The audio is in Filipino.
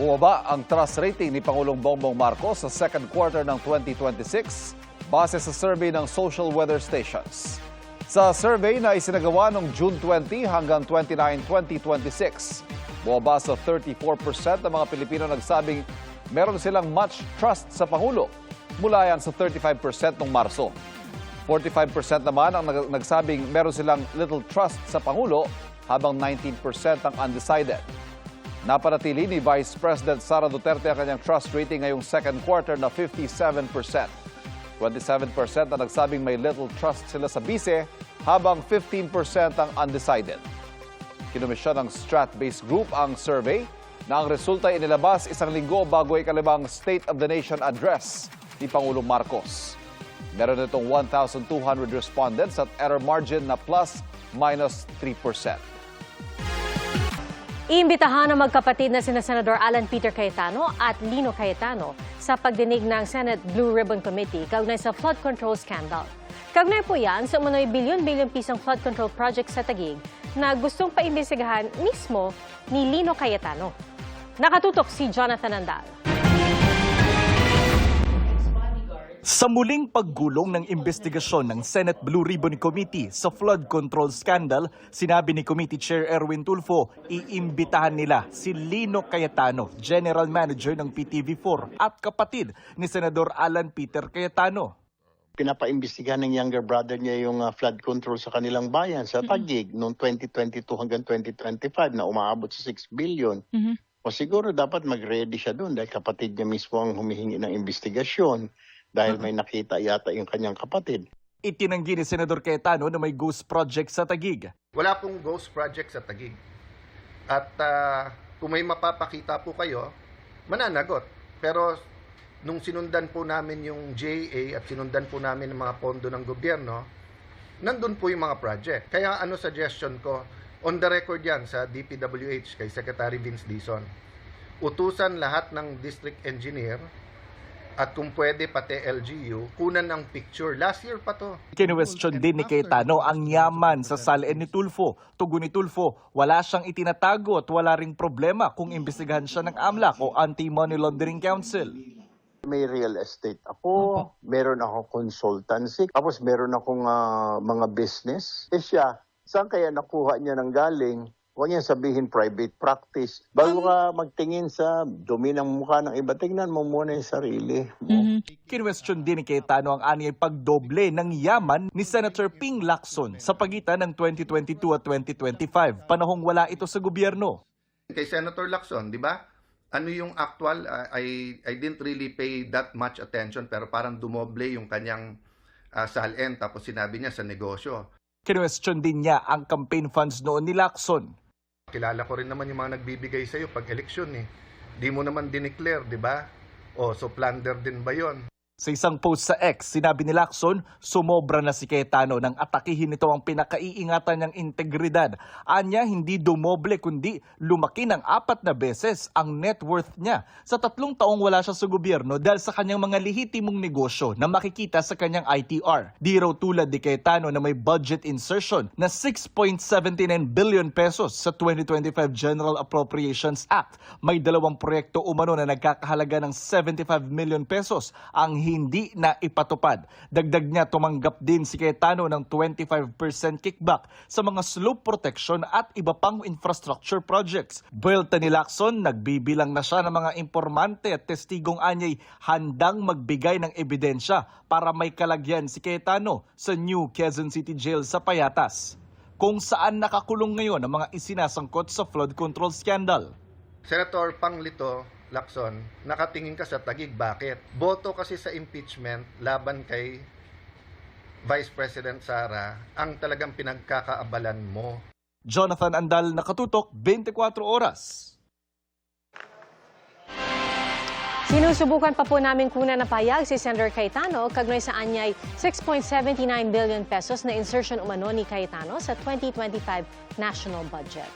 Bumaba ang trust rating ni Pangulong Bongbong Marcos sa second quarter ng 2026 base sa survey ng Social Weather Stations. Sa survey na isinagawa noong June 20 hanggang 29, 2026, bumaba sa 34% ng mga Pilipino nagsabing meron silang much trust sa Pangulo, mula yan sa 35% noong Marso. 45% naman ang nagsabing meron silang little trust sa Pangulo, habang 19% ang undecided. Napanatili ni Vice President Sara Duterte ang kanyang trust rating ngayong second quarter na 57%. 27% ang nagsabing may little trust sila sa bise, habang 15% ang undecided. Kinomisyon ng Strat-based group ang survey na ang resulta ay inilabas isang linggo bago ikalibang State of the Nation address ni Pangulong Marcos. Meron itong 1,200 respondents at error margin na plus-minus 3%. Iimbitahan ng magkapatid na sina Senador Alan Peter Cayetano at Lino Cayetano sa pagdinig ng Senate Blue Ribbon Committee kaugnay sa flood control scandal. Kaugnay po yan sa umano'y bilyon-bilyon pisong flood control project sa Taguig na gustong paimbestigahan mismo ni Lino Cayetano. Nakatutok si Jonathan Andal. Sa muling paggulong ng investigasyon ng Senate Blue Ribbon Committee sa flood control scandal, sinabi ni Committee Chair Erwin Tulfo, iimbitahan nila si Lino Cayetano, General Manager ng PTV4 at kapatid ni Senador Alan Peter Cayetano. Pinapaimbestigahan ng younger brother niya yung flood control sa kanilang bayan sa Taguig noong 2022 hanggang 2025 na umaabot sa 6 billion. O siguro dapat mag-ready siya doon dahil kapatid niya mismo ang humihingi ng investigasyon. Dahil may nakita yata yung kanyang kapatid. Itinanggi ni Senador Cayetano na may ghost project sa Taguig. Wala pong ghost project sa Taguig. At kung may mapapakita po kayo, mananagot. Pero nung sinundan po namin yung JA at sinundan po namin ang mga pondo ng gobyerno, nandun po yung mga project. Kaya suggestion ko, on the record yan sa DPWH kay Secretary Vince Dizon, utusan lahat ng district engineer at kung pwede pati LGU, kunan ng picture. Last year pa to. Kinwestiyon din ni Cayetano ang yaman sa salin ni Tulfo. Tugon ni Tulfo, wala siyang itinatago at wala ring problema kung imbestigahan siya ng AMLAC o Anti-Money Laundering Council. May real estate ako, meron ako consultancy, tapos meron akong mga business. Siya, saan kaya nakuha niya ng galing? Huwag niya sabihin private practice. Bago ka magtingin sa dumi ng mukha ng iba, tingnan mo muna yung sarili mo. Kinwestiyon din ni Cayetano ang anyay pagdoble ng yaman ni Senator Ping Lacson sa pagitan ng 2022 at 2025, panahong wala ito sa gobyerno. Kay Senator Lacson, di ba? Ano yung actual? I didn't really pay that much attention pero parang dumoble yung kanyang salin tapos sinabi niya sa negosyo. Kinwestiyon din niya ang campaign funds noon ni Lacson. Kilala ko rin naman yung mga nagbibigay sa'yo pag eleksyon eh. Di mo naman dineclare, di ba? O, so plunder din ba yon? Sa isang post sa X, sinabi ni Lacson, sumobra na si Cayetano nang atakihin nito ang pinakaiingatan niyang integridad. Anya, hindi dumoble kundi lumaki ng 4 na beses ang net worth niya sa 3 taong wala siya sa gobyerno dahil sa kanyang mga lehitimong negosyo na makikita sa kanyang ITR. Di raw tulad ni Cayetano na may budget insertion na 6.79 billion pesos sa 2025 General Appropriations Act. May 2 proyekto umano na nagkakahalaga ng 75 million pesos ang hindi na ipatupad. Dagdag niya, tumanggap din si Cayetano ng 25% kickback sa mga slope protection at iba pang infrastructure projects. Buwelta ni Lacson, nagbibilang na siya ng mga impormante at testigong anyay handang magbigay ng ebidensya para may kalagyan si Cayetano sa New Quezon City Jail sa Payatas, kung saan nakakulong ngayon ang mga isinasangkot sa flood control scandal. Senator Panglito Lacson, nakatingin ka sa Taguig. Bakit? Boto kasi sa impeachment laban kay Vice President Sara ang talagang pinagkakaabalan mo. Jonathan Andal, nakatutok, 24 oras. Sinusubukan pa po namin kunan na payag si Senator Cayetano kaugnay sa anyay 6.79 billion pesos na insertion umano ni Cayetano sa 2025 national budget.